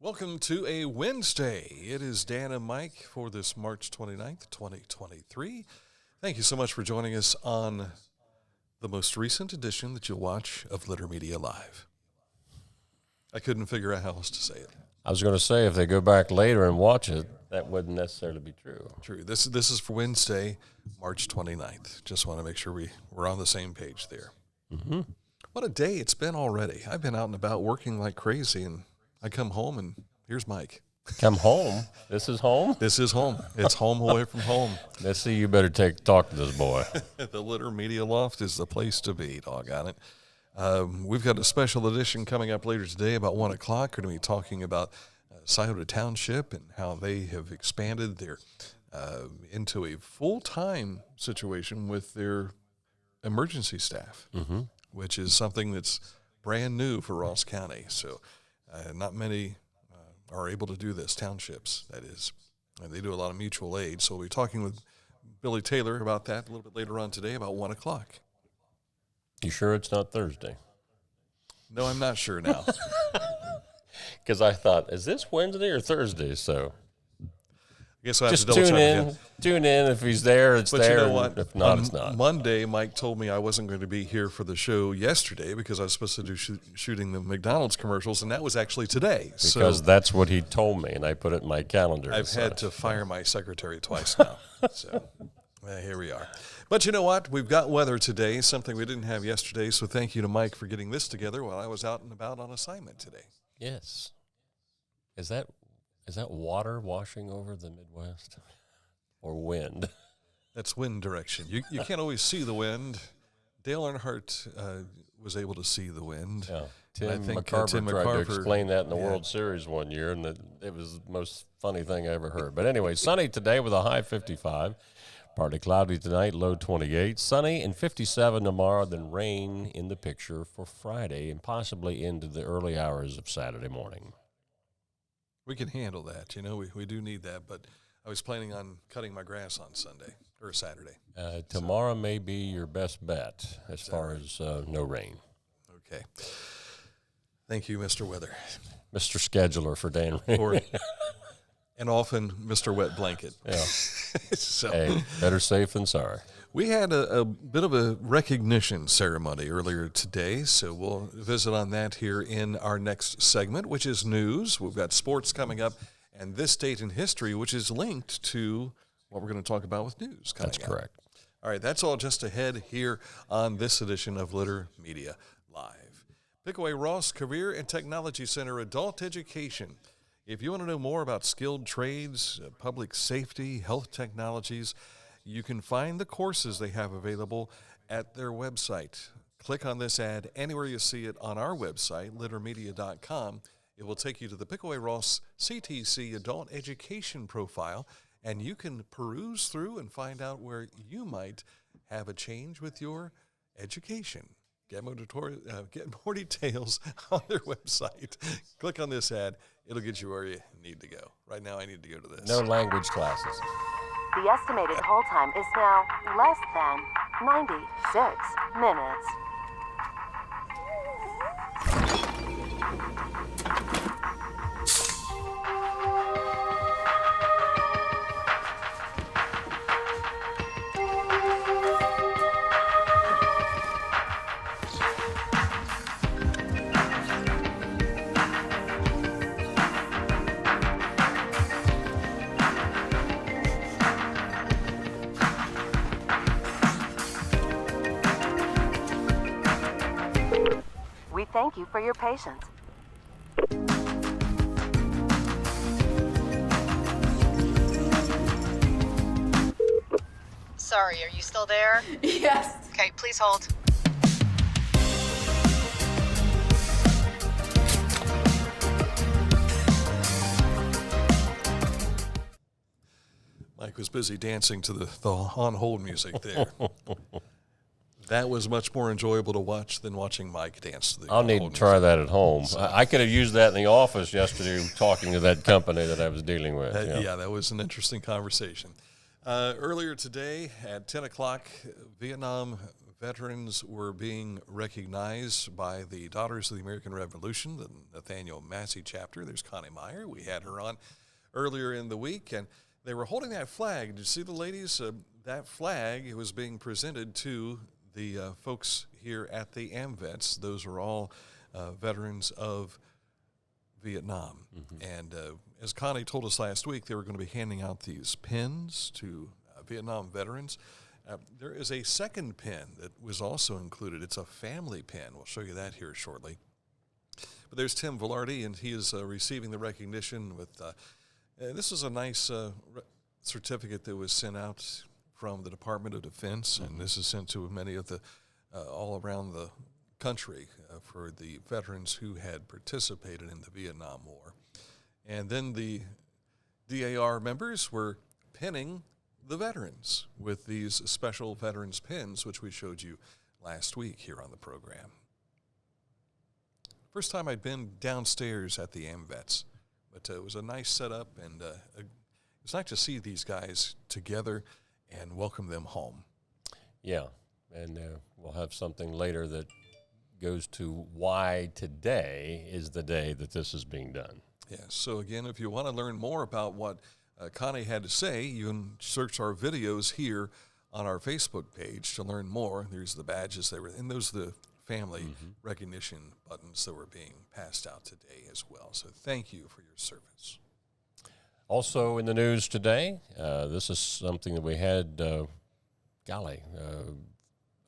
Welcome to a Wednesday. It is Dan and Mike for this March 29th, 2023. Thank you so much for joining us on the most recent edition that you'll watch of Litter Media Live. I couldn't figure out how else to say it. I was going to say, if they go back later and watch it, that wouldn't necessarily be true. True. This is for Wednesday, March 29th. Just want to make sure we're on the same page there. Mm-hmm. What a day it's been already. I've been out and about working like crazy, and I come home, and here's Mike. Come home? This is home? This is home. It's home away from home. Let's see, you better talk to this boy. The Litter Media Loft is the place to be, doggone it. We've got a special edition coming up later today about 1 o'clock. We're going to be talking about Scioto Township and how they have expanded their into a full-time situation with their emergency staff, which is something that's brand new for Ross County. So not many are able to do this, townships, that is. And they do a lot of mutual aid. So we'll be talking with Billy Taylor about that a little bit later on today, about 1 o'clock. You sure it's not Thursday? No, I'm not sure now. Because I thought, is this Wednesday or Thursday? So I guess I have just to double check again. Tune in. If he's there, it's but there. You know what? If not, it's not. Monday, Mike told me I wasn't going to be here for the show yesterday because I was supposed to do shooting the McDonald's commercials, and that was actually today. Because that's what he told me, and I put it in my calendar. I've had to fire my secretary twice now. So here we are. But you know what? We've got weather today, something we didn't have yesterday, so thank you to Mike for getting this together while I was out and about on assignment today. Yes. Is that water washing over the Midwest? Or wind? That's wind direction. You can't always see the wind. Dale Earnhardt was able to see the wind. Yeah. Tim McCarver tried to explain that in the World Series one year, and it was the most funny thing I ever heard. But anyway, sunny today with a high 55. Partly cloudy tonight, low 28. Sunny and 57 tomorrow, then rain in the picture for Friday and possibly into the early hours of Saturday morning. We can handle that. You know, we do need that, but I was planning on cutting my grass on Sunday or Saturday. Tomorrow may be your best bet as far as no rain. Okay. Thank you, Mr. Weather. Mr. Scheduler for Dan Rainey. And often Mr. Wet Blanket. Yeah. So, hey, better safe than sorry. We had a bit of a recognition ceremony earlier today, so we'll visit on that here in our next segment, which is news. We've got sports coming up, and this date in history, which is linked to what we're going to talk about with news coming up. That's correct. All right, that's all just ahead here on this edition of Litter Media Live. Pickaway Ross Career and Technology Center Adult Education. If you want to know more about skilled trades, public safety, health technologies, you can find the courses they have available at their website. Click on this ad anywhere you see it on our website, littermedia.com. It will take you to the Pickaway Ross CTC Adult Education profile, and you can peruse through and find out where you might have a change with your education. Get more details on their website. Click on this ad. It'll get you where you need to go. Right now, I need to go to this. No language classes. The estimated hold time is now less than 96 minutes. Thank you for your patience. Sorry, are you still there? Yes. Okay, please hold. Mike was busy dancing to the on-hold music there. That was much more enjoyable to watch than watching Mike dance to the I'll need to try that at home. So, I could have used that in the office yesterday talking to that company that I was dealing with. Yeah, that was an interesting conversation. Earlier today at 10 o'clock, Vietnam veterans were being recognized by the Daughters of the American Revolution, the Nathaniel Massey chapter. There's Connie Meyer. We had her on earlier in the week, and they were holding that flag. Did you see the ladies? That flag was being presented to the folks here at the AMVETS. Those are all veterans of Vietnam. And as Connie told us last week, they were going to be handing out these pins to Vietnam veterans. There is a second pin that was also included. It's a family pin. We'll show you that here shortly. But there's Tim Velarde, and he is receiving the recognition with this is a nice certificate that was sent out from the Department of Defense, and this is sent to many of the all around the country for the veterans who had participated in the Vietnam War. And then the DAR members were pinning the veterans with these special veterans pins, which we showed you last week here on the program. First time I'd been downstairs at the AMVETS, but it was a nice setup, and it's nice to see these guys together and welcome them home. Yeah, and we'll have something later that goes to why today is the day that this is being done. Yeah, so again, if you want to learn more about what Connie had to say, you can search our videos here on our Facebook page to learn more. There's the badges that were, and those are the family recognition buttons that were being passed out today as well. So thank you for your service. Also in the news today, this is something that we had,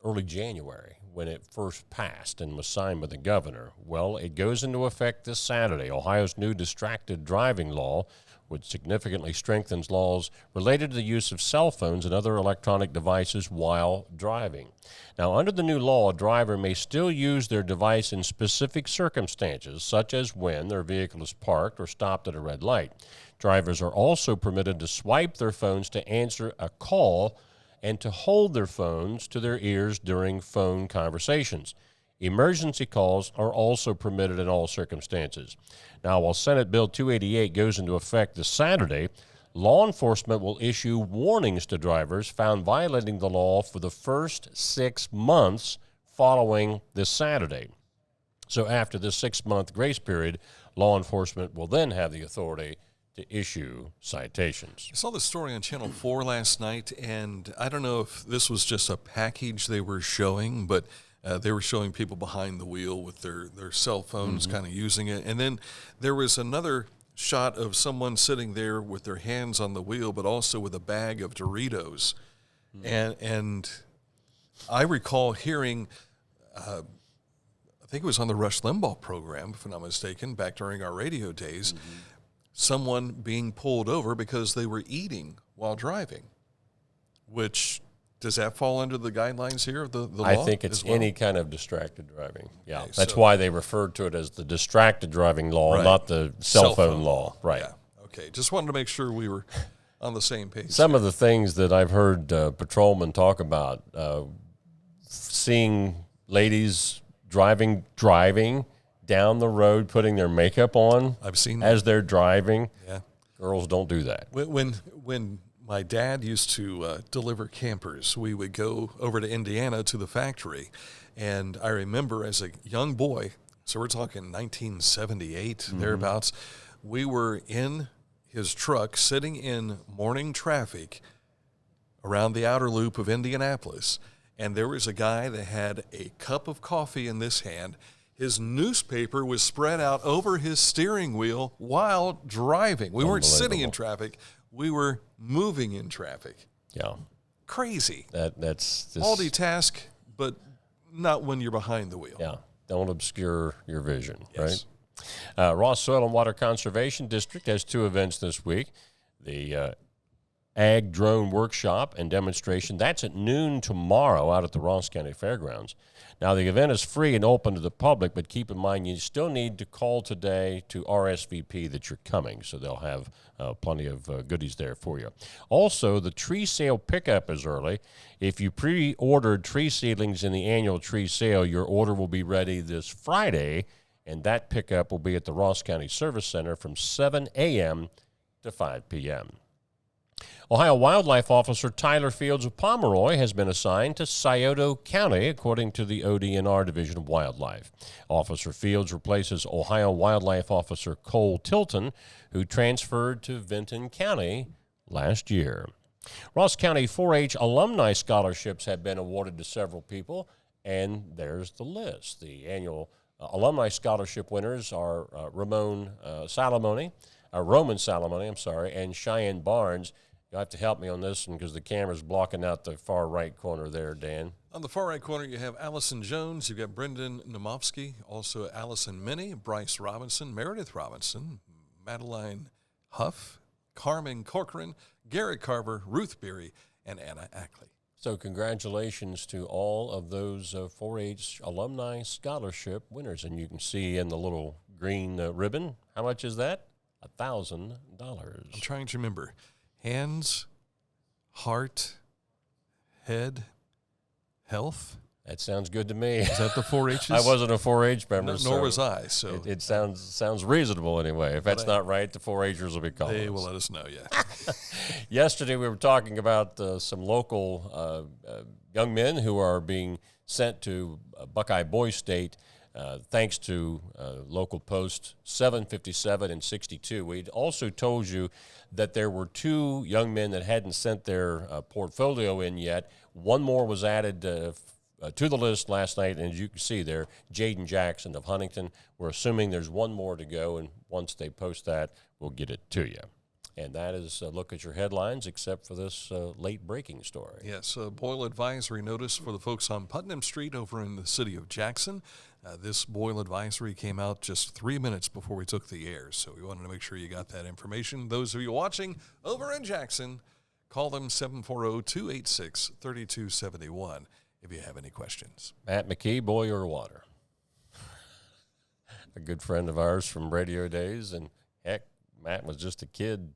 early January when it first passed and was signed by the governor. Well, it goes into effect this Saturday. Ohio's new distracted driving law, which significantly strengthens laws related to the use of cell phones and other electronic devices while driving. Now, under the new law, a driver may still use their device in specific circumstances, such as when their vehicle is parked or stopped at a red light. Drivers are also permitted to swipe their phones to answer a call and to hold their phones to their ears during phone conversations. Emergency calls are also permitted in all circumstances. Now, while Senate Bill 288 goes into effect this Saturday, law enforcement will issue warnings to drivers found violating the law for the first 6 months following this Saturday. So after this 6-month grace period, law enforcement will then have the authority to issue citations. I saw the story on Channel 4 last night, and I don't know if this was just a package they were showing, but they were showing people behind the wheel with their cell phones kind of using it. And then there was another shot of someone sitting there with their hands on the wheel, but also with a bag of Doritos. And I recall hearing, I think it was on the Rush Limbaugh program, if I'm not mistaken, back during our radio days, someone being pulled over because they were eating while driving, which, does that fall under the guidelines here of the law? I think it's any kind of distracted driving. Yeah, okay, that's why they referred to it as the distracted driving law, not the cell phone law. Right. Yeah. Okay, just wanted to make sure we were on the same page. Some of the things that I've heard patrolmen talk about, seeing ladies driving down the road, putting their makeup on. I've seen as they're driving. Yeah, girls don't do that. When my dad used to deliver campers, we would go over to Indiana to the factory, and I remember as a young boy, so we're talking 1978 thereabouts, we were in his truck sitting in morning traffic around the outer loop of Indianapolis, and there was a guy that had a cup of coffee in this hand. His newspaper was spread out over his steering wheel while driving. We weren't sitting in traffic. We were moving in traffic. Yeah. Crazy. That's just multitask, but not when you're behind the wheel. Yeah. Don't obscure your vision, yes. Right? Ross Soil and Water Conservation District has 2 events this week. The Ag Drone Workshop and Demonstration. That's at noon tomorrow out at the Ross County Fairgrounds. Now, the event is free and open to the public, but keep in mind you still need to call today to RSVP that you're coming, so they'll have plenty of goodies there for you. Also, the tree sale pickup is early. If you pre-ordered tree seedlings in the annual tree sale, your order will be ready this Friday, and that pickup will be at the Ross County Service Center from 7 a.m. to 5 p.m. Ohio Wildlife Officer Tyler Fields of Pomeroy has been assigned to Scioto County, according to the ODNR Division of Wildlife. Officer Fields replaces Ohio Wildlife Officer Cole Tilton, who transferred to Vinton County last year. Ross County 4-H Alumni Scholarships have been awarded to several people, and there's the list. The annual Alumni Scholarship winners are Roman Salamone, and Cheyenne Barnes. You'll have to help me on this one because the camera's blocking out the far right corner there, Dan. On the far right corner, you have Allison Jones. You've got Brendan Nomofsky, also Allison Minnie, Bryce Robinson, Meredith Robinson, Madeline Huff, Carmen Corcoran, Garrett Carver, Ruth Beery, and Anna Ackley. So congratulations to all of those 4-H Alumni Scholarship winners. And you can see in the little green ribbon, how much is that? $1,000. I'm trying to remember. Hands, heart, head, health. That sounds good to me. Is that the 4-H's? I wasn't a 4-H member, nor so was I. So it sounds reasonable anyway. If that's not right, the 4-H'ers will be calling they us. will let us know, yeah. Yesterday we were talking about some local young men who are being sent to Buckeye Boys State thanks to local posts 757 and 62. We'd also told you that there were two young men that hadn't sent their portfolio in yet. One more was added to the list last night, and as you can see there, Jaden Jackson of Huntington. We're assuming there's one more to go, and once they post that, we'll get it to you. And that is a look at your headlines, except for this late-breaking story. Yes, a boil advisory notice for the folks on Putnam Street over in the city of Jackson. This boil advisory came out just 3 minutes before we took the air, so we wanted to make sure you got that information. Those of you watching over in Jackson, call them 740-286-3271 if you have any questions. Matt McKee, boil or water? A good friend of ours from radio days, and heck, Matt was just a kid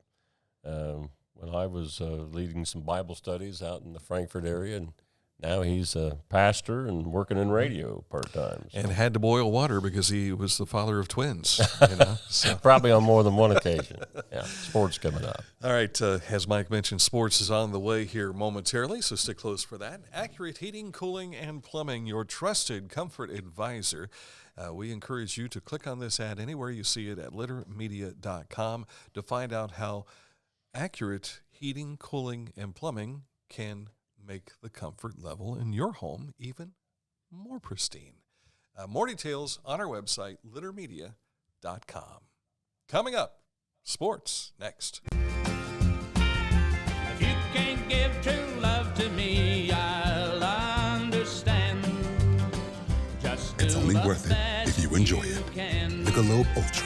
when I was leading some Bible studies out in the Frankfort area, and now he's a pastor and working in radio part-time. So. And had to boil water because he was the father of twins. So. Probably on more than one occasion. Yeah, sports coming up. All right, as Mike mentioned, sports is on the way here momentarily, so stick close for that. Accurate Heating, Cooling, and Plumbing, your trusted comfort advisor. We encourage you to click on this ad anywhere you see it at littermedia.com to find out how Accurate Heating, Cooling, and Plumbing can make the comfort level in your home even more pristine. More details on our website, littermedia.com. Coming up, sports next. If you can't give true love to me, I'll understand. Just it's only worth it if you enjoy it. Michelob Ultra.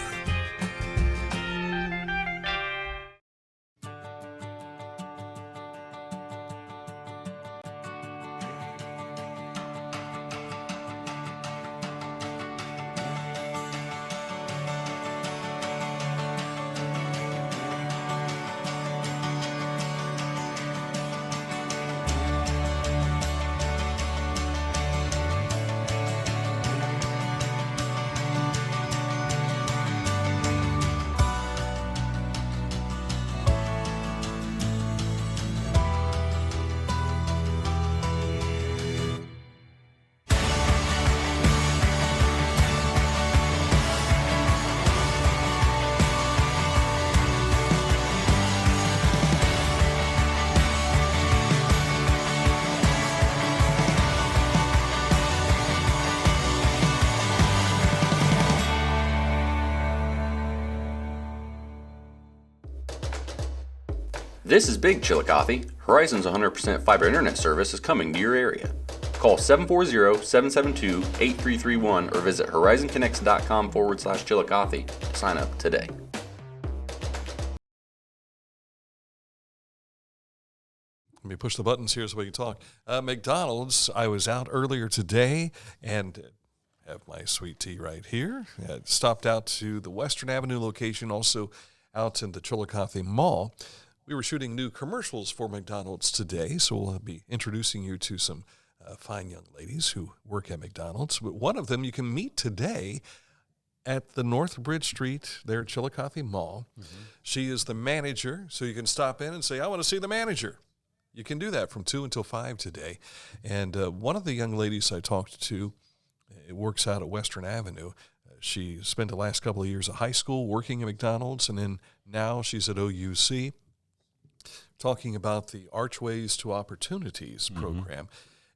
This is Big Chillicothe. Horizon's 100% fiber internet service is coming to your area. Call 740-772-8331 or visit horizonconnects.com/Chillicothe to sign up today. Let me push the buttons here so we can talk. McDonald's, I was out earlier today and have my sweet tea right here. Stopped out to the Western Avenue location, also out in the Chillicothe Mall. We were shooting new commercials for McDonald's today, so we'll be introducing you to some fine young ladies who work at McDonald's. But one of them you can meet today at the North Bridge Street there at Chillicothe Mall. She is the manager, so you can stop in and say, I want to see the manager. You can do that from 2 until 5 today. And one of the young ladies I talked to works out at Western Avenue. She spent the last couple of years at high school working at McDonald's, and then now she's at OUC talking about the Archways to Opportunities program.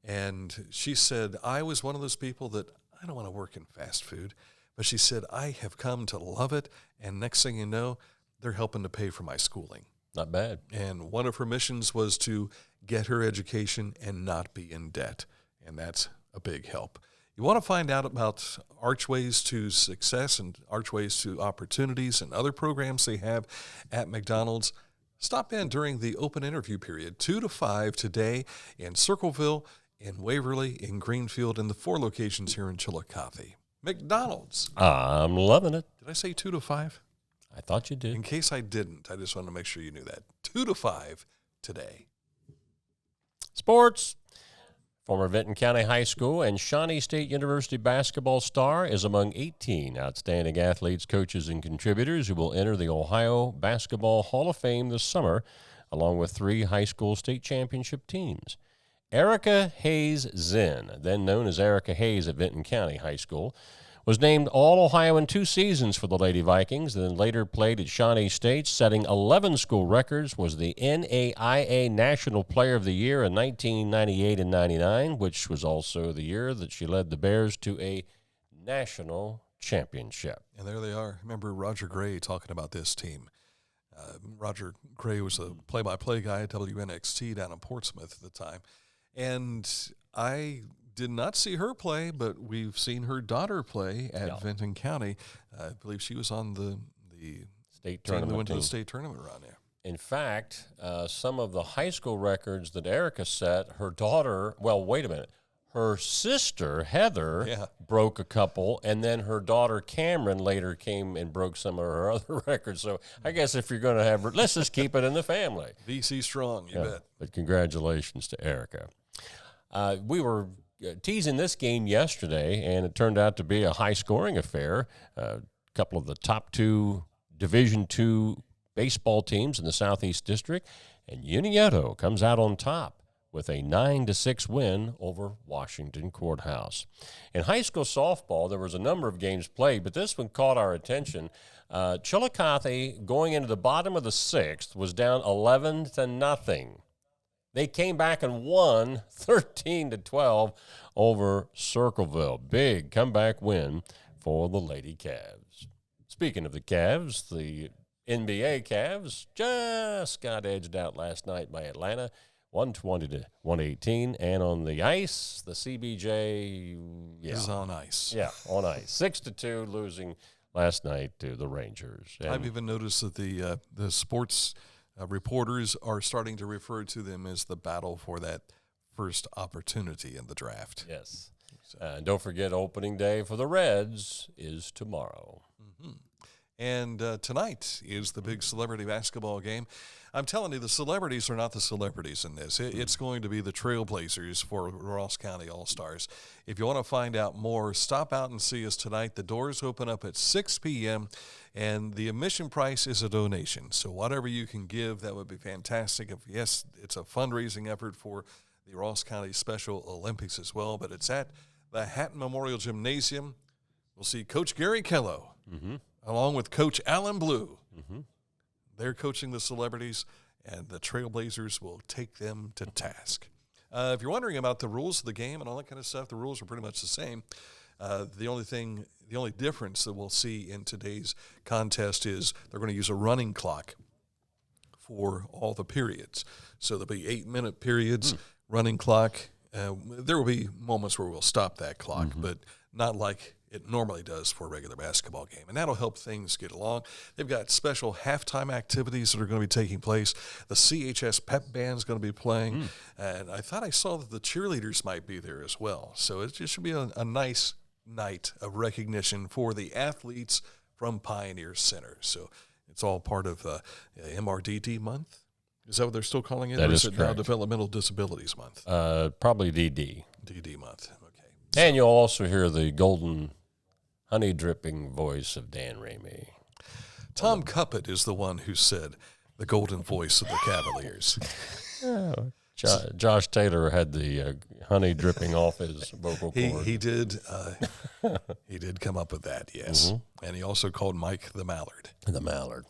And she said, I was one of those people that I don't want to work in fast food. But she said, I have come to love it, and next thing you know, they're helping to pay for my schooling. Not bad. And one of her missions was to get her education and not be in debt, and that's a big help. You want to find out about Archways to Success and Archways to Opportunities and other programs they have at McDonald's, stop in during the open interview period, 2 to 5 today in Circleville, in Waverly, in Greenfield, and the 4 locations here in Chillicothe. McDonald's. I'm loving it. Did I say 2 to 5? I thought you did. In case I didn't, I just wanted to make sure you knew that. 2 to 5 today. Sports. Former Vinton County High School and Shawnee State University basketball star is among 18 outstanding athletes, coaches, and contributors who will enter the Ohio Basketball Hall of Fame this summer, along with 3 high school state championship teams. Erica Hayes Zinn, then known as Erica Hayes at Vinton County High School, was named All-Ohio in 2 seasons for the Lady Vikings, and then later played at Shawnee State, setting 11 school records, was the NAIA National Player of the Year in 1998 and 99, which was also the year that she led the Bears to a national championship. And there they are. Remember Roger Gray talking about this team. Roger Gray was a play-by-play guy at WNXT down in Portsmouth at the time. And I did not see her play, but we've seen her daughter play at Vinton County. I believe she was on the state team tournament that went to the state tournament run. Yeah. In fact, some of the high school records that Erica set, her daughter, well, wait a minute, her sister, Heather, broke a couple, and then her daughter, Cameron, later came and broke some of her other records. So I guess if you're going to have her, let's just keep it in the family. VC strong, you bet. But congratulations to Erica. We were teasing this game yesterday, and it turned out to be a high-scoring affair. A couple of the top 2 Division II baseball teams in the Southeast District, and Scioto comes out on top with a 9-6 win over Washington Courthouse. In high school softball, there was a number of games played, but this one caught our attention. Chillicothe, going into the bottom of the 6th, was down 11-0. They came back and won 13-12 over Circleville. Big comeback win for the Lady Cavs. Speaking of the Cavs, the NBA Cavs just got edged out last night by Atlanta, 120-118. And on the ice, the CBJ is on ice. Yeah, on ice. 6-2, losing last night to the Rangers. And I've even noticed that the sports reporters are starting to refer to them as the battle for that first opportunity in the draft. Yes. And don't forget, opening day for the Reds is tomorrow. And tonight is the big celebrity basketball game. I'm telling you, the celebrities are not the celebrities in this. It's going to be the trailblazers for Ross County All-Stars. If you want to find out more, stop out and see us tonight. The doors open up at 6 p.m., and the admission price is a donation. So whatever you can give, that would be fantastic. Yes, it's a fundraising effort for the Ross County Special Olympics as well, but it's at the Hatton Memorial Gymnasium. We'll see Coach Gary Kello, along with Coach Alan Blue. They're coaching the celebrities, and the Trailblazers will take them to task. If you're wondering about the rules of the game and all that kind of stuff, the rules are pretty much the same. The only difference that we'll see in today's contest is they're going to use a running clock for all the periods. So there'll be 8-minute periods, running clock. There will be moments where we'll stop that clock, but not like it normally does for a regular basketball game. And that'll help things get along. They've got special halftime activities that are going to be taking place. The CHS pep band is going to be playing. And I thought I saw that the cheerleaders might be there as well. So it just should be a nice night of recognition for the athletes from Pioneer Center. So it's all part of MRDD month. Is that what they're still calling it? That or is it now correct. Developmental Disabilities Month? Probably DD. DD month. Okay. And you'll also hear the Golden honey-dripping voice of Dan Ramey. Tom Cuppett is the one who said the golden voice of the Cavaliers. Josh Taylor had the honey dripping off his vocal cord. He did. He did come up with that, yes. Mm-hmm. And he also called Mike the Mallard. The Mallard.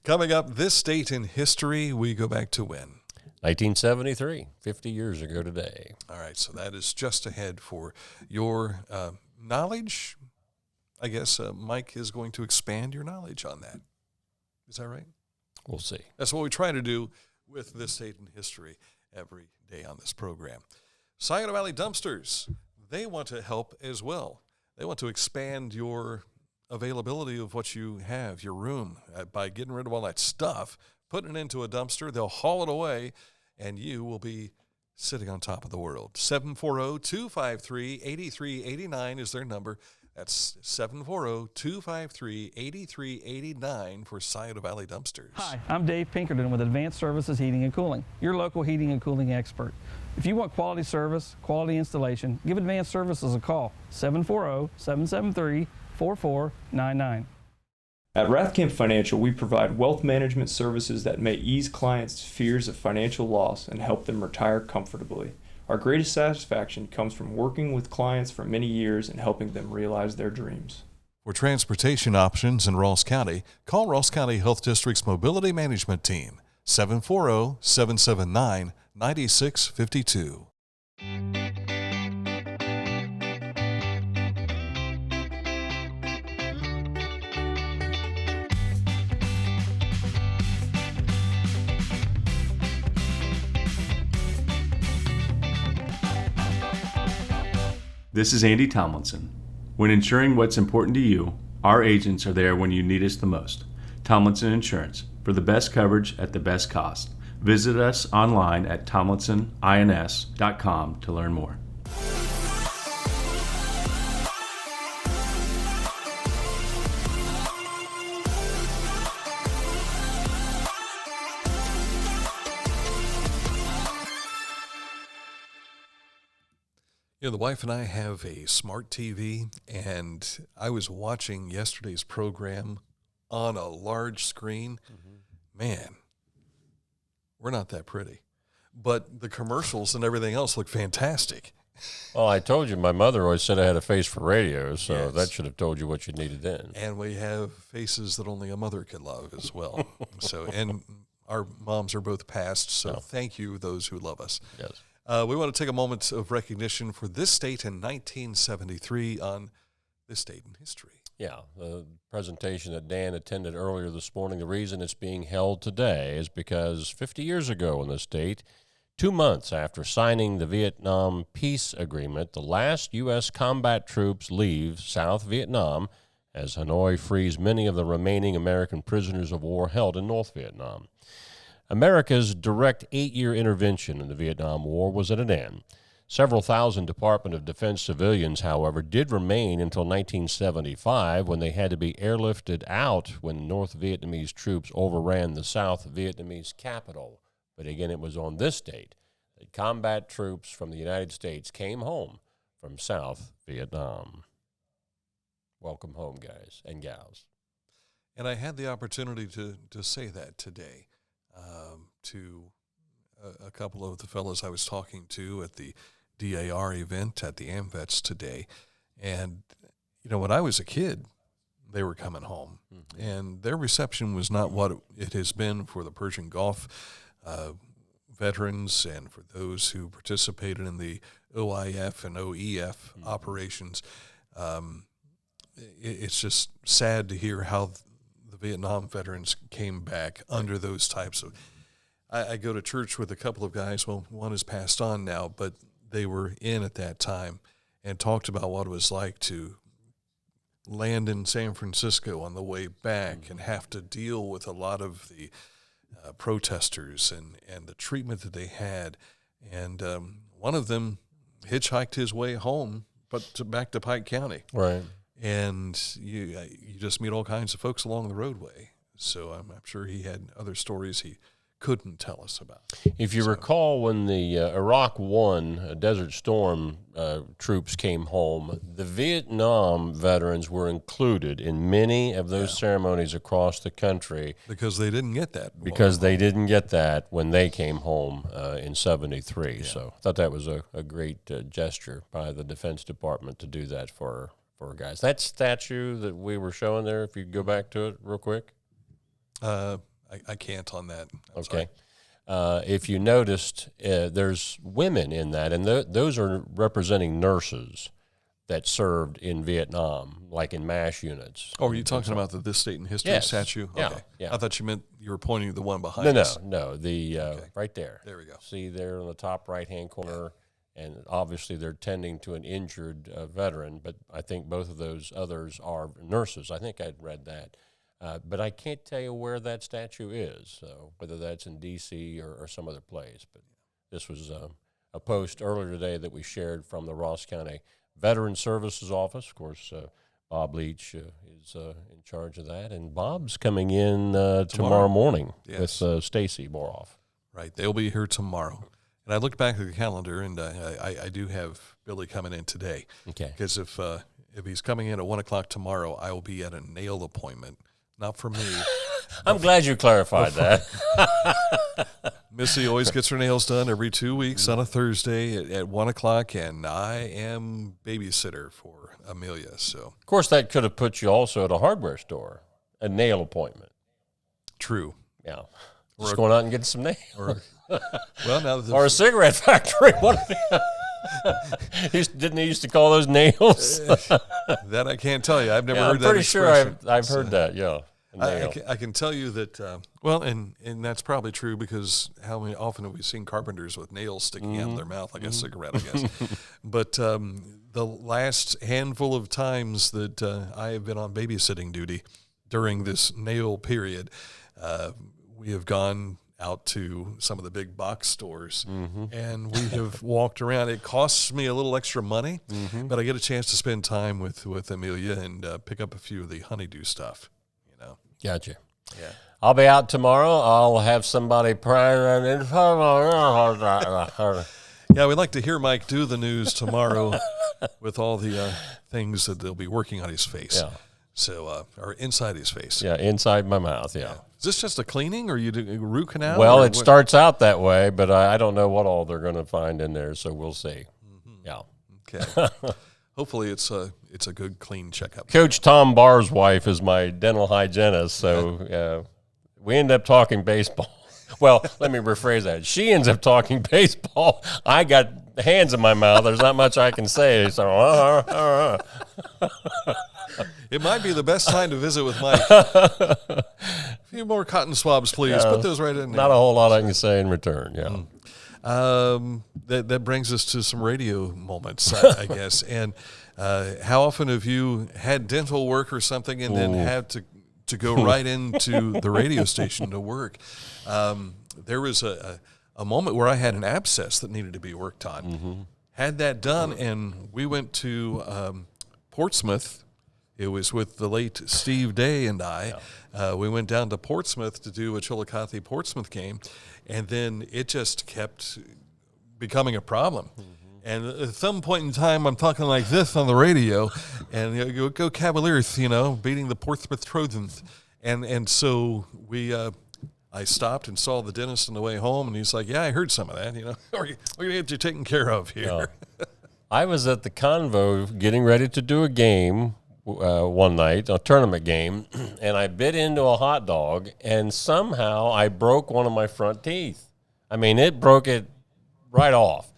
Coming up, this state in history, we go back to when? 1973, 50 years ago today. All right, so that is just ahead for your knowledge. I guess Mike is going to expand your knowledge on that. Is that right? We'll see. That's what we try to do with this state in history every day on this program. Scioto Valley Dumpsters, they want to help as well. They want to expand your availability of what you have, your room, by getting rid of all that stuff, putting it into a dumpster. They'll haul it away, and you will be sitting on top of the world. 740-253-8389 is their number. That's 740-253-8389 for Scioto Valley Dumpsters. Hi, I'm Dave Pinkerton with Advanced Services Heating and Cooling, your local heating and cooling expert. If you want quality service, quality installation, give Advanced Services a call, 740-773-4499. At Rathkamp Financial, we provide wealth management services that may ease clients' fears of financial loss and help them retire comfortably. Our greatest satisfaction comes from working with clients for many years and helping them realize their dreams. For transportation options in Ross County, call Ross County Health District's Mobility Management Team, 740-779-9652. This is Andy Tomlinson. When ensuring what's important to you, our agents are there when you need us the most. Tomlinson Insurance, for the best coverage at the best cost. Visit us online at tomlinsonins.com to learn more. You know, the wife and I have a smart TV, and I was watching yesterday's program on a large screen. Man, we're not that pretty. But the commercials and everything else look fantastic. Well, I told you, my mother always said I had a face for radio, so Yes. that should have told you what you needed then. And we have faces that only a mother could love as well. And our moms are both passed, so thank you, those who love us. Yes. We want to take a moment of recognition for this state in 1973 on this state in history. Yeah, the presentation that Dan attended earlier this morning, the reason it's being held today is because 50 years ago in the state, 2 months after signing the Vietnam Peace Agreement, the last U.S. combat troops leave South Vietnam as Hanoi frees many of the remaining American prisoners of war held in North Vietnam. America's direct 8-year intervention in the Vietnam War was at an end. Several thousand Department of Defense civilians, however, did remain until 1975 when they had to be airlifted out when North Vietnamese troops overran the South Vietnamese capital. But again, it was on this date that combat troops from the United States came home from South Vietnam. Welcome home, guys and gals. And I had the opportunity to say that today. To a couple of the fellows I was talking to at the DAR event at the AMVETS today. And, you know, when I was a kid, they were coming home. Mm-hmm. And their reception was not what it has been for the Persian Gulf veterans and for those who participated in the OIF and OEF operations. It's just sad to hear how the Vietnam veterans came back under those types of. I go to church with a couple of guys. Well, one has passed on now, but they were in at that time and talked about what it was like to land in San Francisco on the way back and have to deal with a lot of the protesters and the treatment that they had. And one of them hitchhiked his way home, but back to Pike County. Right. And you just meet all kinds of folks along the roadway. So I'm sure he had other stories he couldn't tell us about. If you recall, when the Iraq One Desert Storm troops came home, the Vietnam veterans were included in many of those ceremonies across the country. Because they didn't get that. Because they didn't get that when they came home in 73. So I thought that was a great gesture by the Defense Department to do that for guys. That statue that we were showing there, if you go back to it real quick. I can't on that. I'm okay. If you noticed, there's women in that, and those are representing nurses that served in Vietnam, like in MASH units. Oh, are you talking about the This State in History statue? Yeah, okay. yeah. I thought you meant you were pointing to the one behind us. No, right there. There we go. See there in the top right-hand corner, and obviously they're tending to an injured veteran, but I think both of those others are nurses. I think I'd read that. But I can't tell you where that statue is, so whether that's in D.C. or some other place. But this was a post earlier today that we shared from the Ross County Veteran Services Office. Of course, Bob Leach is in charge of that, and Bob's coming in tomorrow morning with Stacy Boroff. Right, they'll be here tomorrow. And I looked back at the calendar, and I do have Billy coming in today. Okay. Because if he's coming in at 1 o'clock tomorrow, I will be at a nail appointment. Not for me. I'm glad you clarified that. Missy always gets her nails done every 2 weeks on a Thursday at 1 o'clock, and I am babysitter for Amelia. So, of course, that could have put you also at a hardware store, a nail appointment. True. Yeah. Just going out and getting some nails. Well, now that or a cigarette factory. Didn't he used to call those nails? That I can't tell you. I've never heard that. I'm pretty sure I've heard that. Yeah, I can tell you that. And that's probably true because how often have we seen carpenters with nails sticking out of their mouth like a cigarette? I guess. But the last handful of times that I have been on babysitting duty during this nail period, we have gone out to some of the big box stores, and we have walked around. It costs me a little extra money, but I get a chance to spend time with Amelia and pick up a few of the honeydew stuff. Gotcha. Yeah. I'll be out tomorrow. I'll have somebody prying in. Yeah, we'd like to hear Mike do the news tomorrow with all the things that they'll be working on his face. Yeah. So, or inside his face. Yeah, inside my mouth, yeah. Is this just a cleaning, or you do a root canal? Well, it starts out that way, but I don't know what all they're going to find in there, so we'll see. Yeah. Okay. Hopefully it's a good, clean checkup. Coach Tom Barr's wife is my dental hygienist, so we end up talking baseball. Well, let me rephrase that. She ends up talking baseball. I got hands in my mouth. There's not much I can say, so It might be the best time to visit with Mike. A few more cotton swabs, please. Put those right in there. Not a whole lot I can say in return, That brings us to some radio moments, I guess. And how often have you had dental work or something and then had to go right into the radio station to work? There was a moment where I had an abscess that needed to be worked on. Had that done, and we went to Portsmouth. It was with the late Steve Day and I. We went down to Portsmouth to do a Chillicothe-Portsmouth game, and then it just kept becoming a problem. And at some point in time, I'm talking like this on the radio, and go Cavaliers, beating the Portsmouth Trojans. And so I stopped and saw the dentist on the way home, and he's like, yeah, I heard some of that, We're going to get you taken care of here. I was at the Convo getting ready to do a game one night, a tournament game, and I bit into a hot dog, and somehow I broke one of my front teeth. I mean, it broke it right off.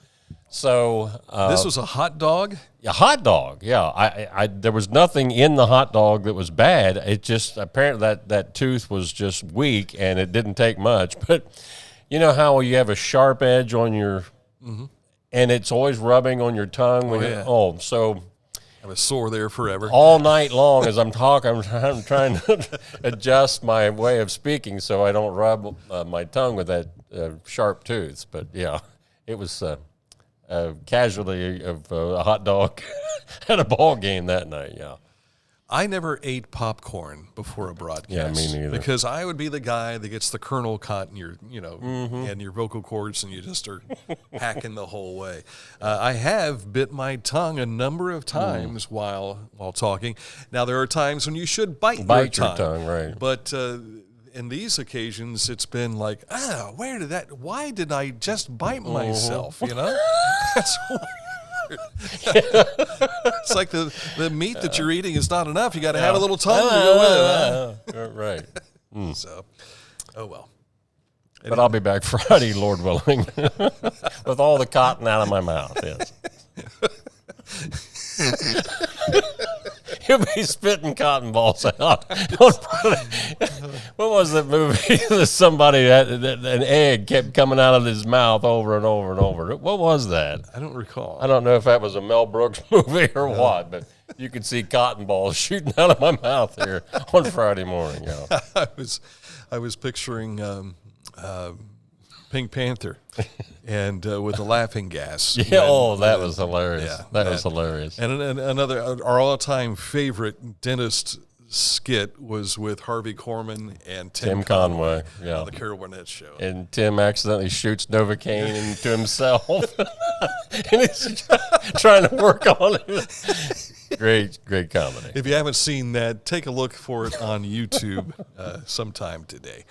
So this was a hot dog? A hot dog, yeah. I there was nothing in the hot dog that was bad. It just apparently that tooth was just weak, and it didn't take much. But you know how you have a sharp edge on your, and it's always rubbing on your tongue. So I was sore there forever. All night long as I'm talking, I'm trying to adjust my way of speaking so I don't rub my tongue with that sharp tooth. But yeah, it was a casualty of a hot dog at a ball game that night. Yeah, I never ate popcorn before a broadcast. Yeah, me neither. Because I would be the guy that gets the kernel caught in your, and your vocal cords, and you just are hacking the whole way. I have bit my tongue a number of times while talking. Now, there are times when you should bite your tongue, right? But in these occasions, it's been like, why did I just bite myself? That's it's like the meat that you're eating is not enough. You got to have a little tongue to go with it. Right. So, oh well. But I'll be back Friday, Lord willing, with all the cotton out of my mouth. Yes. He'll be spitting cotton balls out. What was that movie? Somebody had an egg kept coming out of his mouth over and over and over. What was that? I don't recall. I don't know if that was a Mel Brooks movie or what, but you could see cotton balls shooting out of my mouth here on Friday morning. I was picturing Pink Panther and with the laughing gas. Yeah, that was hilarious. Yeah, that was hilarious. And another, our all-time favorite dentist skit was with Harvey Korman and Tim Conway on the Carol Burnett Show. And Tim accidentally shoots Novocaine into himself. And he's trying to work on it. Great comedy. If you haven't seen that, take a look for it on YouTube sometime today.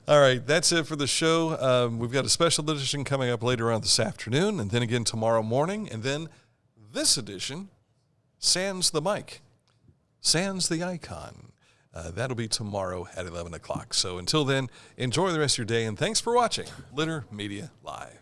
All right, that's it for the show. We've got a special edition coming up later on this afternoon, and then again tomorrow morning, and then this edition, Sans the Mic, Sans the Icon. That'll be tomorrow at 11 o'clock. So until then, enjoy the rest of your day, and thanks for watching Litter Media Live.